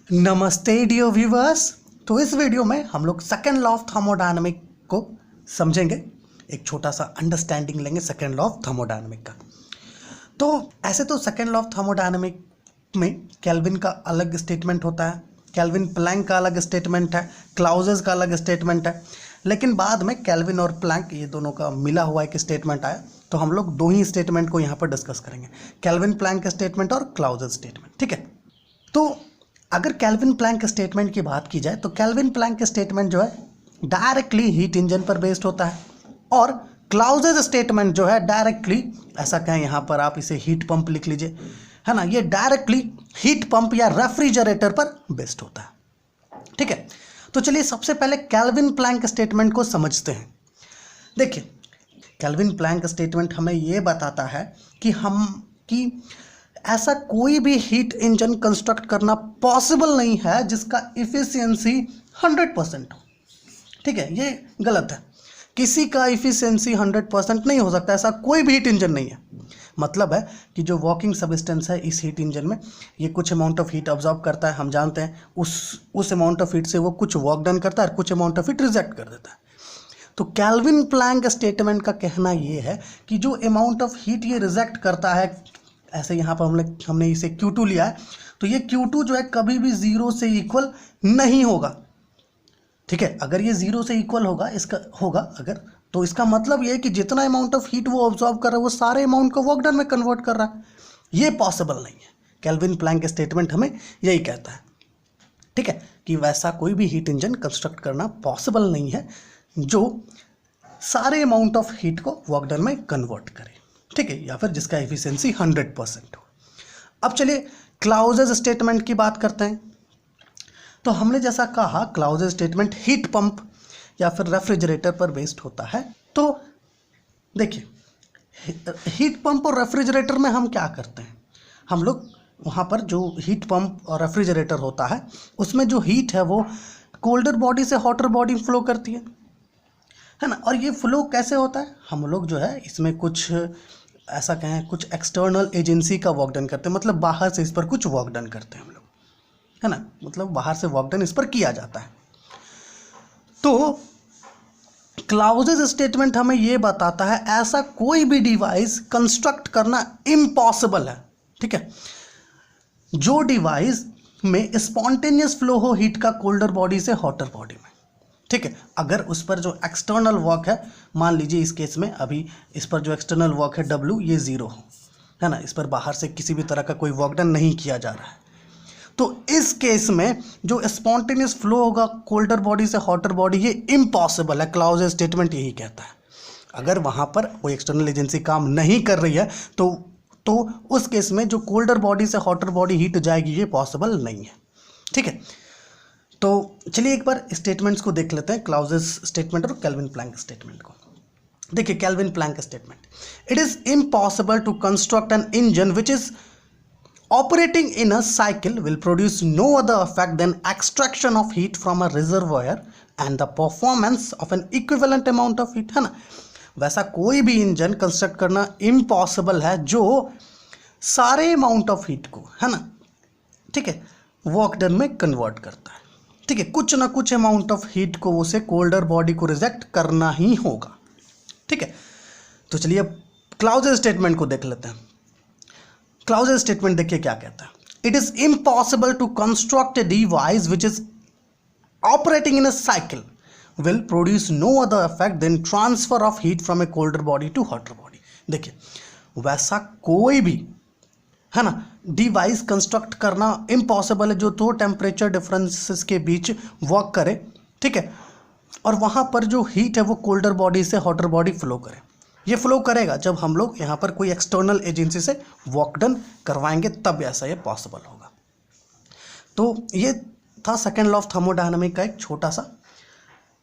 नमस्ते dear viewers. तो इस वीडियो में हम लोग सेकेंड लॉ ऑफ थर्मोडायनामिक को समझेंगे। एक छोटा सा अंडरस्टैंडिंग लेंगे सेकेंड लॉ ऑफ थर्मोडायनामिक का। तो ऐसे तो सेकेंड लॉ ऑफ थर्मोडायनामिक में केल्विन का अलग स्टेटमेंट होता है, केल्विन प्लैंक का अलग स्टेटमेंट है, क्लाउजेस का अलग स्टेटमेंट है। लेकिन बाद में केल्विन और प्लैंक ये दोनों का मिला हुआ एक स्टेटमेंट आया, तो हम लोग दो ही स्टेटमेंट को यहाँ पर डिस्कस करेंगे, केल्विन प्लैंक स्टेटमेंट और क्लाउजेस स्टेटमेंट। ठीक है, तो अगर केल्विन प्लैंक स्टेटमेंट की बात की जाए तो केल्विन प्लैंक स्टेटमेंट जो है डायरेक्टली हीट इंजन पर बेस्ड होता है, और क्लाउजेस स्टेटमेंट जो है डायरेक्टली, ऐसा कहें यहाँ पर आप इसे हीट पंप लिख लीजिए, है ना, ये डायरेक्टली हीट पंप या रेफ्रिजरेटर पर बेस्ड होता है। ठीक है, तो चलिए सबसे पहले केल्विन प्लैंक स्टेटमेंट को समझते हैं। देखिए, केल्विन प्लैंक स्टेटमेंट हमें ये बताता है कि ऐसा कोई भी हीट इंजन कंस्ट्रक्ट करना पॉसिबल नहीं है जिसका इफिशियंसी 100% हो। ठीक है, ये गलत है। किसी का इफिशियंसी 100% नहीं हो सकता, ऐसा कोई भी हीट इंजन नहीं है। मतलब है कि जो वर्किंग सब्सटेंस है इस हीट इंजन में, ये कुछ अमाउंट ऑफ हीट ऑब्जॉर्व करता है, हम जानते हैं। उस अमाउंट ऑफ हीट से वो कुछ वर्क डन करता है और कुछ अमाउंट ऑफ हीट रिजेक्ट कर देता है। तो केल्विन प्लैंक स्टेटमेंट का कहना ये है कि जो अमाउंट ऑफ हीट ये रिजेक्ट करता है, ऐसे यहाँ पर हमने इसे Q2 लिया है, तो ये Q2 जो है कभी भी 0 से इक्वल नहीं होगा। ठीक है, अगर ये 0 से इक्वल होगा अगर, तो इसका मतलब ये है कि जितना अमाउंट ऑफ हीट वो ऑब्जॉर्व कर रहा है वो सारे अमाउंट को वर्क डन में कन्वर्ट कर रहा है। ये पॉसिबल नहीं है। केल्विन प्लैंक स्टेटमेंट हमें यही कहता है, ठीक है, कि वैसा कोई भी हीट इंजन कंस्ट्रक्ट करना पॉसिबल नहीं है जो सारे अमाउंट ऑफ हीट को वर्क डन में कन्वर्ट करे। ठीक है, या फिर जिसका एफिशिएंसी 100% हो। अब चलिए क्लाउजेस स्टेटमेंट की बात करते हैं। तो हमने जैसा कहा, क्लाउजेस स्टेटमेंट हीट पंप या फिर रेफ्रिजरेटर पर बेस्ड होता है। तो देखिए, हीट पंप और रेफ्रिजरेटर में हम क्या करते हैं, हम लोग वहाँ पर जो हीट पंप और रेफ्रिजरेटर होता है उसमें जो हीट है वो कोल्डर बॉडी से हॉटर बॉडी फ्लो करती है ना। और ये फ्लो कैसे होता है, हम लोग जो है इसमें कुछ ऐसा कहें, कुछ एक्सटर्नल एजेंसी का वर्क डन करते हैं, मतलब बाहर से इस पर कुछ वर्क डन करते हैं हम लोग, है ना, मतलब बाहर से वर्क डन इस पर किया जाता है। तो क्लाउजेस स्टेटमेंट हमें यह बताता है ऐसा कोई भी डिवाइस कंस्ट्रक्ट करना इम्पॉसिबल है। ठीक है, जो डिवाइस में स्पॉन्टेनियस फ्लो हो हीट का कोल्डर बॉडी से हॉटर बॉडी में। ठीक है, अगर उस पर जो एक्सटर्नल वर्क है, मान लीजिए इस केस में अभी इस पर जो एक्सटर्नल वर्क है W, ये 0 हो, है ना, इस पर बाहर से किसी भी तरह का कोई वर्क डन नहीं किया जा रहा है, तो इस केस में जो स्पॉन्टेनियस फ्लो होगा कोल्डर बॉडी से हॉटर बॉडी, ये इम्पॉसिबल है। क्लाउजेस स्टेटमेंट यही कहता है। अगर वहाँ पर कोई एक्सटर्नल एजेंसी काम नहीं कर रही है तो उस केस में जो कोल्डर बॉडी से हॉटर बॉडी हीट जाएगी, ये पॉसिबल नहीं है। ठीक है, तो चलिए एक बार स्टेटमेंट्स को देख लेते हैं, क्लाउजेस स्टेटमेंट और केल्विन प्लैंक स्टेटमेंट को। देखिए, Kelvin Planck statement, it is impossible to construct an engine which is operating in a cycle will produce no other effect than extraction of heat from a reservoir and the performance of an equivalent amount of heat, है ना। वैसा कोई भी engine construct करना impossible है जो सारे amount of heat को, है ना, ठीक है, वर्क डन में कन्वर्ट करता है। ठीक है, कुछ ना कुछ अमाउंट ऑफ हीट को उसे कोल्डर बॉडी को रिजेक्ट करना ही होगा। ठीक है, तो चलिए अब क्लाउजेस स्टेटमेंट को देख लेते हैं। क्लाउजेस स्टेटमेंट देखिए क्या कहता है, it is impossible to construct a device which is operating in a cycle will produce no other effect than transfer of heat from a colder body to hotter body. देखिए, वैसा कोई भी, है ना, डिवाइस कंस्ट्रक्ट करना impossible है जो दो टेम्परेचर डिफरेंसेस के बीच वर्क करे। ठीक है, और वहाँ पर जो हीट है वो कोल्डर बॉडी से हॉटर बॉडी फ्लो करे। ये फ्लो करेगा जब हम लोग यहाँ पर कोई एक्सटर्नल एजेंसी से वर्क डन करवाएंगे, तब ऐसा ये पॉसिबल होगा। तो ये था सेकेंड लॉ ऑफ थर्मोडायनामिक का एक छोटा सा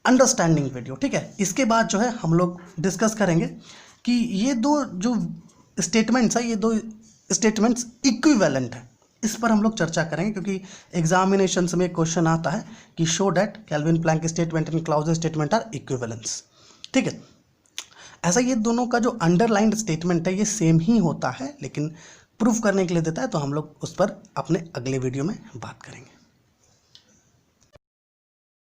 अंडरस्टैंडिंग वीडियो। ठीक है, इसके बाद जो है हम लोग डिस्कस करेंगे कि ये दो जो स्टेटमेंट्स है, ये दो स्टेटमेंट्स इक्विवेलेंट है, इस पर हम लोग चर्चा करेंगे, क्योंकि एग्जामिनेशंस में क्वेश्चन आता है कि show that Kelvin Planck statement and Clausius statement are equivalence. ठीक है, ऐसा ये दोनों का जो अंडरलाइंड स्टेटमेंट है ये सेम ही होता है, लेकिन प्रूफ करने के लिए देता है, तो हम लोग उस पर अपने अगले वीडियो में बात करेंगे।